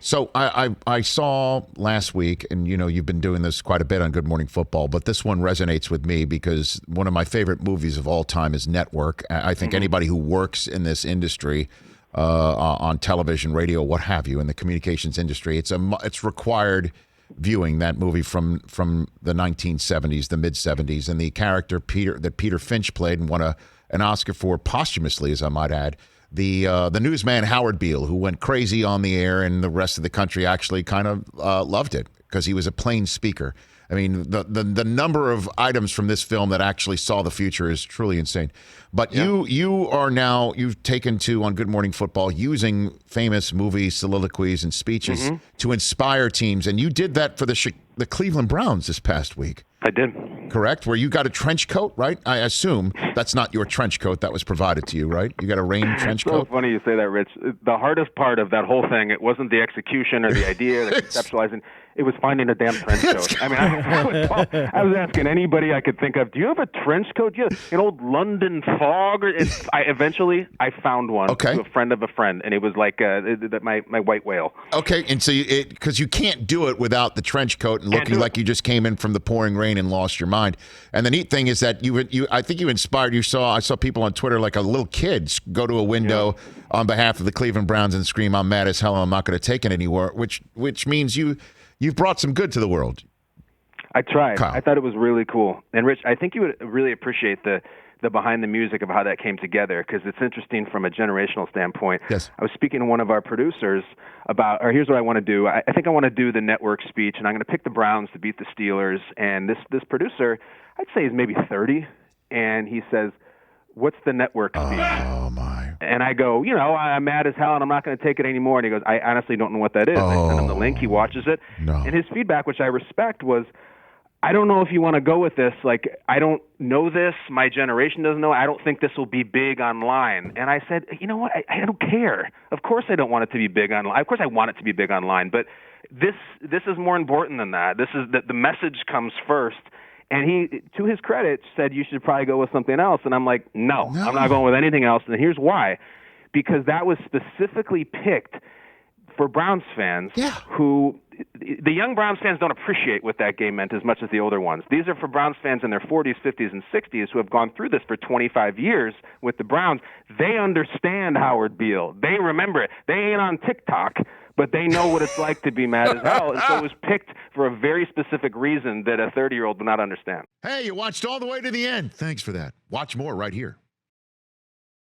So I saw last week, and you've been doing this quite a bit on Good Morning Football, but this one resonates with me because one of my favorite movies of all time is Network. I think anybody who works in this industry, on television, radio, what have you, in the communications industry, it's required viewing, that movie from the 1970s, the mid 70s, and the character that Peter Finch played and won an Oscar for posthumously, as I might add. The newsman Howard Beale, who went crazy on the air, and the rest of the country actually kind of loved it because he was a plain speaker. I mean, the number of items from this film that actually saw the future is truly insane. But you've taken to, on Good Morning Football, using famous movie soliloquies and speeches to inspire teams, and you did that for the Cleveland Browns this past week. I did. Correct? Where you got a trench coat, right? I assume that's not your trench coat that was provided to you, right? You got a rain trench coat? It's so funny you say that, Rich. The hardest part of that whole thing, it wasn't the execution or the idea, the conceptualizing. It was finding a damn trench coat. I mean, I was asking anybody I could think of, do you have a trench coat? Do you have an old London fog? Eventually, I found one to a friend of a friend, and it was like my white whale. Okay, and so because you can't do it without the trench coat and looking like you just came in from the pouring rain and lost your mind. And the neat thing is that I think you inspired. I saw people on Twitter, like a little kid, go to a window on behalf of the Cleveland Browns and scream, "I'm mad as hell, and I'm not going to take it anymore," which means you've brought some good to the world. I tried. Kyle. I thought it was really cool. And Rich, I think you would really appreciate the behind the music of how that came together, because it's interesting from a generational standpoint. Yes. I was speaking to one of our producers about, or here's what I want to do. I think I want to do the network speech, and I'm going to pick the Browns to beat the Steelers. And this producer, I'd say he's maybe 30, and he says, "What's the network speech?" Oh, my. And I go, I'm mad as hell, and I'm not going to take it anymore. And he goes, "I honestly don't know what that is." I send him the link. He watches it. No. And his feedback, which I respect, was, "I don't know if you want to go with this. Like, I don't know this. My generation doesn't know. I don't think this will be big online." And I said, "You know what? I don't care. Of course I don't want it to be big online. Of course I want it to be big online. But this is more important than that. This is that the message comes first." And he, to his credit, said, "You should probably go with something else." And I'm like, no, I'm not going with anything else. And here's why. Because that was specifically picked for Browns fans who, the young Browns fans don't appreciate what that game meant as much as the older ones. These are for Browns fans in their 40s, 50s, and 60s who have gone through this for 25 years with the Browns. They understand Howard Beale. They remember it. They ain't on TikTok, but they know what it's like to be mad as hell. And so it was picked for a very specific reason that a 30-year-old would not understand. Hey, you watched all the way to the end. Thanks for that. Watch more right here.